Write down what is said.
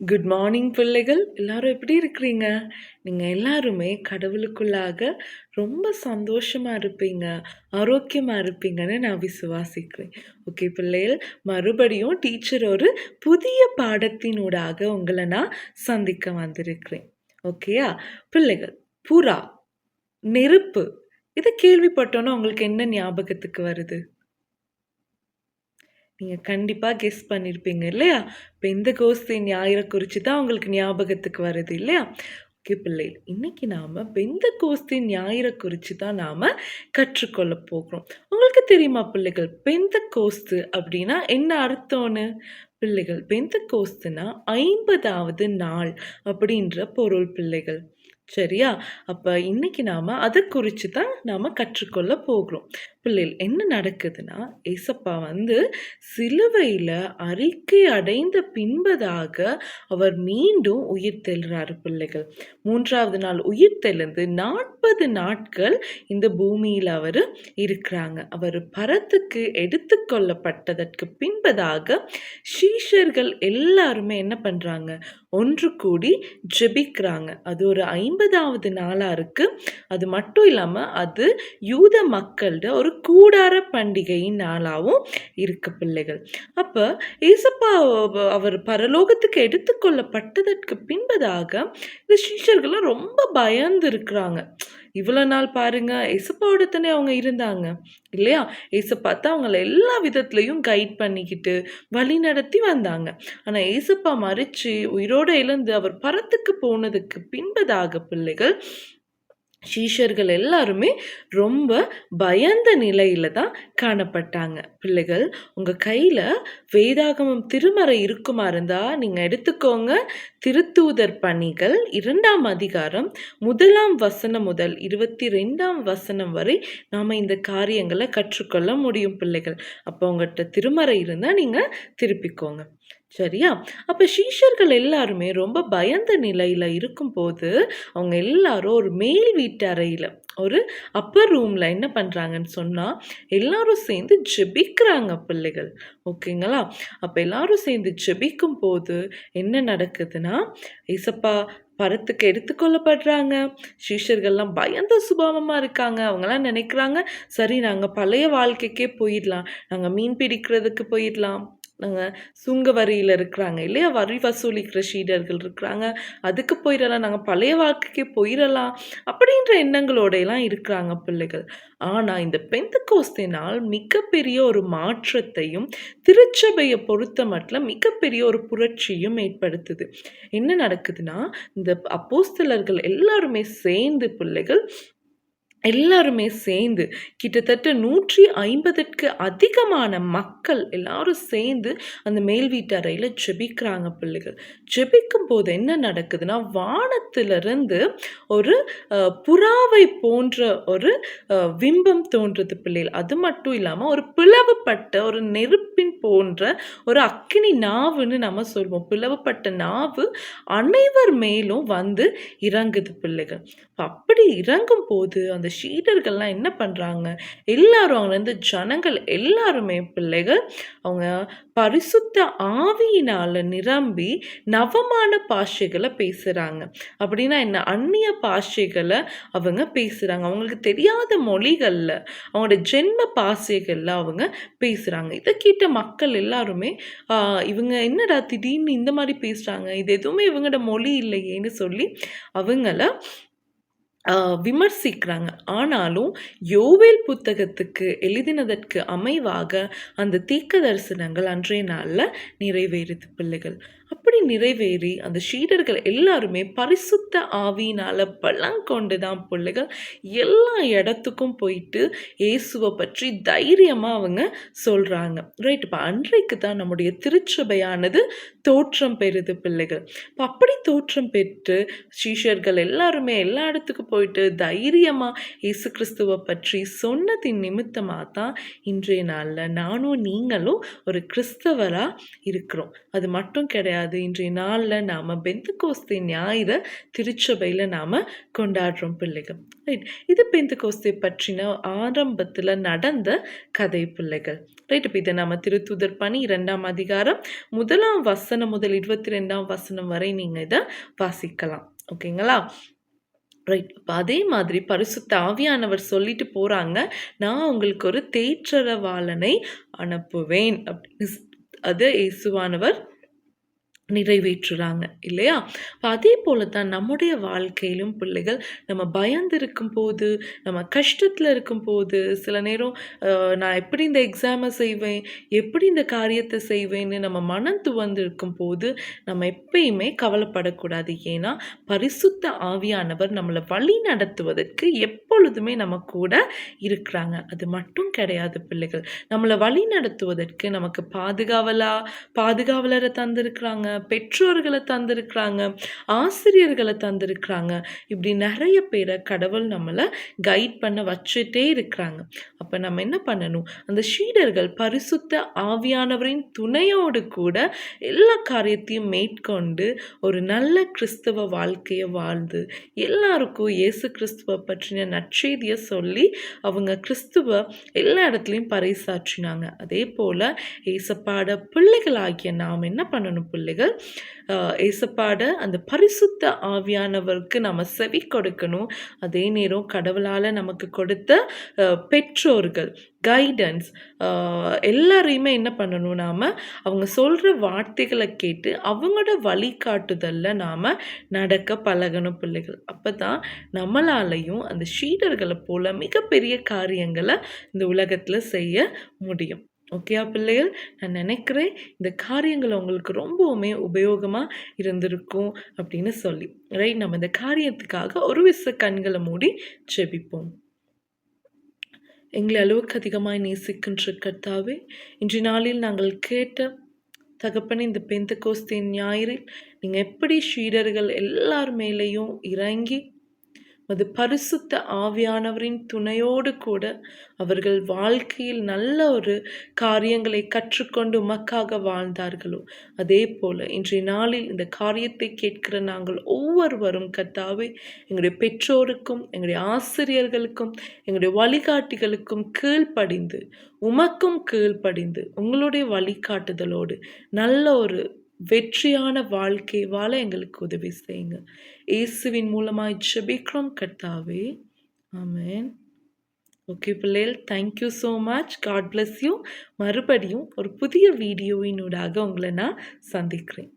Good morning பிள்ளைகள். எல்லாரும் எப்படி இருக்கிறீங்க? நீங்கள் எல்லாருமே கடவுளுக்குள்ளாக ரொம்ப சந்தோஷமாக இருப்பீங்க, ஆரோக்கியமாக இருப்பீங்கன்னு நான் விசுவாசிக்கிறேன். ஓகே பிள்ளைகள், மறுபடியும் டீச்சர் ஒரு புதிய பாடத்தினூடாக உங்களை நான் சந்திக்க வந்திருக்கிறேன். ஓகேயா பிள்ளைகள்? புறா, நெருப்பு, இதை கேள்விப்பட்டோன்னா உங்களுக்கு என்ன ஞாபகத்துக்கு வருது? நீங்கள் கண்டிப்பாக கெஸ் பண்ணியிருப்பீங்க இல்லையா? பெந்தகோஸ்தே ஞாயிறை குறித்து தான் உங்களுக்கு ஞாபகத்துக்கு வருது இல்லையா? ஓகே பிள்ளைகள், இன்னைக்கு நாம் பெந்தகோஸ்தே ஞாயிறை குறித்து தான் நாம் கற்றுக்கொள்ள போகிறோம். உங்களுக்கு தெரியுமா பிள்ளைகள், பெந்தகோஸ்து அப்படின்னா என்ன அர்த்தம்னு? பிள்ளைகள், பெந்தகோஸ்துனா 50வது நாள் அப்படின்ற பொருள் பிள்ளைகள். சரியா? அப்போ இன்னைக்கு நாம் அதை குறித்து தான் நாம் கற்றுக்கொள்ள போகிறோம். பிள்ளைகள், என்ன நடக்குதுன்னா, ஏசப்பா சிலுவையில் அறிக்கை அடைந்த பின்பதாக அவர் மீண்டும் உயிர் தெழுறாரு பிள்ளைகள். 3வது நாள் உயிர் தெழுந்து 40 நாட்கள் இந்த பூமியில் அவர் இருக்கிறாங்க. அவர் பரத்துக்கு எடுத்துக்கொள்ளப்பட்டதற்கு பின்பதாக சீஷர்கள் எல்லாருமே என்ன பண்றாங்க? ஒன்று கூடி ஜெபிக்கிறாங்க. அது ஒரு 50வது நாளா இருக்கு. அது மட்டும் இல்லாம அது யூத மக்களோட ஒரு கூடார பண்டிகையின் நாளாகவும் இருக்கு பிள்ளைகள். அப்ப ஏசப்பா அவர் பரலோகத்துக்கு எடுத்துக்கொள்ளப்பட்டதற்கு பின்பதாக இந்த சீஷர்கள்லாம் ரொம்ப பயந்து இருக்கிறாங்க. இவ்வளவு நாள் பாருங்க, ஏசப்பாவோட தானே அவங்க இருந்தாங்க இல்லையா? ஏசப்பா தான் அவங்கள எல்லா விதத்துலையும் கைட் பண்ணிக்கிட்டு வழி நடத்தி வந்தாங்க. ஆனா ஏசப்பா மரிச்சு உயிரோட எழுந்து அவர் பரத்துக்கு போனதுக்கு பின்பதாக பிள்ளைகள், சீஷர்கள் எல்லாருமே ரொம்ப பயந்த நிலையில தான் காணப்பட்டாங்க. பிள்ளைகள், உங்க கையில வேதாகமம் திருமறை இருக்குமா இருந்தா நீங்க எடுத்துக்கோங்க. திருத்தூதர் பணிகள் 2ஆம் அதிகாரம் 1ஆம் வசனம் முதல் 22ஆம் வசனம் வரை நாம இந்த காரியங்களை கற்றுக்கொள்ள முடியும் பிள்ளைகள். அப்போ உங்கள்கிட்ட திருமறை இருந்தா நீங்க திருப்பிக்கோங்க. சரியா? அப்ப சீஷர்கள் எல்லாருமே ரொம்ப பயந்த நிலையில இருக்கும்போது அவங்க எல்லாரும் ஒரு மேல் வீட்டு அறையில, ஒரு அப்பர் ரூம்ல என்ன பண்றாங்கன்னு சொன்னா எல்லாரும் சேர்ந்து ஜெபிக்கிறாங்க பிள்ளைகள். ஓகேங்களா? அப்ப எல்லாரும் சேர்ந்து ஜெபிக்கும் போது என்ன நடக்குதுன்னா, ஏசப்பா பரத்துக்கு எடுத்துக்கொள்ளப்படுறாங்க. சீஷர்கள்லாம் பயந்த சுபாவமா இருக்காங்க. அவங்கெல்லாம் நினைக்கிறாங்க, சரி நாங்க பழைய வாழ்க்கைக்கே போயிடலாம், நாங்க மீன் பிடிக்கிறதுக்கு போயிடலாம், நாங்கள் சுங்க வரியில் இருக்கிறாங்க இல்லையா, வரி வசூலிக்கிற சீடர்கள் இருக்கிறாங்க, அதுக்கு போயிடலாம், நாங்கள் பழைய வாழ்க்கைக்கே போயிடலாம் அப்படின்ற எண்ணங்களோடையெல்லாம் இருக்கிறாங்க பிள்ளைகள். ஆனால் இந்த பெந்தகோஸ்தே நாள் மிகப்பெரிய ஒரு மாற்றத்தையும் திருச்சபையை பொறுத்த மட்டும் மிகப்பெரிய ஒரு புரட்சியும் ஏற்படுத்துது. என்ன நடக்குதுன்னா, இந்த அப்போஸ்தலர்கள் எல்லாருமே சேர்ந்து பிள்ளைகள் எல்லாருமே சேர்ந்து கிட்டத்தட்ட 150க்கு அதிகமான மக்கள் எல்லாரும் சேர்ந்து அந்த மேல் வீட்டறையில் ஜெபிக்கிறாங்க பிள்ளைகள். ஜெபிக்கும் போது என்ன நடக்குதுன்னா, வானத்திலிருந்து ஒரு புறாவை போன்ற ஒரு பிம்பம் தோன்றுது பிள்ளைகள். அது மட்டும் இல்லாமல் ஒரு பிளவுபட்ட ஒரு நெருப்பின் போன்ற ஒரு அக்கினி நாவுன்னு நம்ம சொல்வோம். பிளவுபட்ட நாவு அனைவர் மேலும் இறங்குது பிள்ளைகள். அப்படி இறங்கும் போது அந்த சீடர்கள்லாம் என்ன பண்றாங்க? எல்லாரும் அங்க ஜனங்கள் எல்லாருமே பிள்ளைகள் அவங்க பரிசுத்த ஆவியினால நிரம்பி நவமான பாஷைகளை பேசுறாங்க. அப்படின்னா என்ன? அந்நிய பாஷைகளை அவங்க பேசுறாங்க. அவங்களுக்கு தெரியாத மொழிகள்ல, அவங்களோட ஜென்ம பாஷைகள்ல அவங்க பேசுறாங்க. இதை கேட்ட மக்கள் எல்லாருமே இவங்க என்னடா திடீர்னு இந்த மாதிரி பேசுறாங்க, இது எதுவுமே இவங்களோட மொழி இல்லையேன்னு சொல்லி அவங்கள விமர்சிக்கிறாங்க. ஆனாலும் யோவேல் புத்தகத்துக்கு எழுதினதற்கு அமைவாக அந்த தீர்க்க தரிசனங்கள் அன்றைய நாளில் நிறைவேறுது பிள்ளைகள். அப்படி நிறைவேறி அந்த சீடர்கள் எல்லாருமே பரிசுத்த ஆவியினால பலம் கொண்டு தான் பிள்ளைகள் எல்லா இடத்துக்கும் போயிட்டு இயேசுவை பற்றி தைரியமாக அவங்க சொல்கிறாங்க. ரைட், இப்போ அன்றைக்கு தான் நம்முடைய திருச்சபையானது தோற்றம் பெறுது பிள்ளைகள். இப்போ அப்படி தோற்றம் பெற்று சீஷர்கள் எல்லாருமே எல்லா இடத்துக்கும் போயிட்டு தைரியமாக இயேசு கிறிஸ்துவை பற்றி சொன்னதின் நிமித்தமாக தான் இன்றைய நாளில் நானும் நீங்களும் ஒரு கிறிஸ்தவராக இருக்கிறோம். அது மட்டும் கிடையாது, கிடையாது. இன்றைய நாள்ல நாம பெந்தகோஸ்தே ஞாயிற திருச்சபையில நாம கொண்டாடுறோம் பிள்ளைகள். ரைட். இது பெந்தகோஸ்தே பற்றின ஆரம்பத்துல நடந்த கதை பிள்ளைகள். ரைட். இப்ப இதை நாம திருத்தூதர் பணி 2ஆம் அதிகாரம் 1ஆம் வசனம் முதல் 22ஆம் வசனம் வரை நீங்க இதை வாசிக்கலாம். ஓகேங்களா? ரைட். அப்ப அதே மாதிரி பரிசுத்த ஆவியானவர் சொல்லிட்டு போறாங்க, நான் உங்களுக்கு ஒரு தேற்றரவாளனை அனுப்புவேன் அப்படின்னு அது இயேசுவானவர் நிறைவேற்றுறாங்க இல்லையா? அதே போல தான் நம்முடைய வாழ்க்கையிலும் பிள்ளைகள் நம்ம பயந்து இருக்கும்போது, நம்ம கஷ்டத்துல இருக்கும்போது, சில நேரம் நான் எப்படி இந்த எக்ஸாமை செய்வேன், எப்படி இந்த காரியத்தை செய்வேன்னு நம்ம மனம் துவந்து இருக்கும்போது நம்ம எப்பயுமே கவலைப்படக்கூடாது. ஏன்னா பரிசுத்த ஆவியானவர் நம்மளை வழி நடத்துவதற்கு எப்பொழுதுமே நம்ம கூட இருக்கிறாங்க. அது மட்டும் கிடையாது பிள்ளைகள், நம்மளை வழி நடத்துவதற்கு நமக்கு பாதுகாவலரை தந்திருக்கிறாங்க, பெற்றோர்களை தந்திருக்கிறாங்க, ஆசிரியர்களை தந்திருக்கிறாங்க. இப்படி நிறைய பேரை கடவுள் நம்மளை கைட் பண்ண வச்சுட்டே இருக்கிறாங்க. அப்போ நம்ம என்ன பண்ணணும்? அந்த சீடர்கள் பரிசுத்த ஆவியானவரின் துணையோடு கூட எல்லா காரியத்தையும் மேற்கொண்டு ஒரு நல்ல கிறிஸ்தவ வாழ்க்கையை வாழ்ந்து எல்லாருக்கும் இயேசு கிறிஸ்துவ பற்றின நற்செய்தியை சொல்லி அவங்க கிறிஸ்துவ எல்லா இடத்துலையும் பறைசாற்றினாங்க. அதே போல் ஏசப்பாட பிள்ளைகளாகிய நாம் என்ன பண்ணணும் பிள்ளைகள்? ஏசப்பாட அந்த பரிசுத்த ஆவியானவருக்கு நம்ம செவி கொடுக்கணும். அதே நேரம் கடவுளால் நமக்கு கொடுத்த பெற்றோர்கள், கைடன்ஸ் எல்லாரையுமே என்ன பண்ணணும்? நாம் அவங்க சொல்கிற வார்த்தைகளை கேட்டு அவங்களோட வழிகாட்டுதலில் நாம் நடக்க பழகணும் பிள்ளைகள். அப்போ தான் நம்மளாலையும் அந்த சீடர்களை போல் மிகப்பெரிய காரியங்களை இந்த உலகத்தில் செய்ய முடியும். ஓகேயா பிள்ளைகள்? நான் நினைக்கிறேன் இந்த காரியங்கள் உங்களுக்கு ரொம்பவுமே உபயோகமாக இருந்திருக்கும் அப்படின்னு சொல்லி. ரைட். நம்ம இந்த காரியத்துக்காக ஒரு கண்களை மூடி ஜெபிப்போம். எங்களை அளவுக்கு அதிகமாக நேசிக்கின்ற கர்த்தாவே, இன்றைய நாளில் நாங்கள் கேட்ட தகப்பனே, இந்த பெந்தகோஸ்தே ஞாயிறில் நீங்கள் எப்படி சீடர்கள் எல்லார் மேலேயும் இறங்கி அது பரிசுத்த ஆவியானவரின் துணையோடு கூட அவர்கள் வாழ்க்கையில் நல்ல ஒரு காரியங்களை கற்றுக்கொண்டு உமக்காக வாழ்ந்தார்களோ, அதே போல இன்றைய நாளில் இந்த காரியத்தை கேட்கிற நாங்கள் ஒவ்வொருவரும் கர்த்தாவே, எங்களுடைய பெற்றோருக்கும் எங்களுடைய ஆசிரியர்களுக்கும் எங்களுடைய வழிகாட்டிகளுக்கும் கீழ்ப்படிந்து உமக்கும் கீழ்ப்படிந்து உங்களுடைய வழிகாட்டுதலோடு நல்ல ஒரு வெற்றியான வாழ்க்கை வாழ எங்களுக்கு உதவி செய்யுங்க. இயேசுவின் மூலமாய் ஜெபிக்கிறோம் கர்த்தாவே. ஆமென். ஓகே பிள்ளைகள், thank you so much. God bless you. மறுபடியும் ஒரு புதிய வீடியோவினூடாக உங்களை நான் சந்திக்கிறேன்.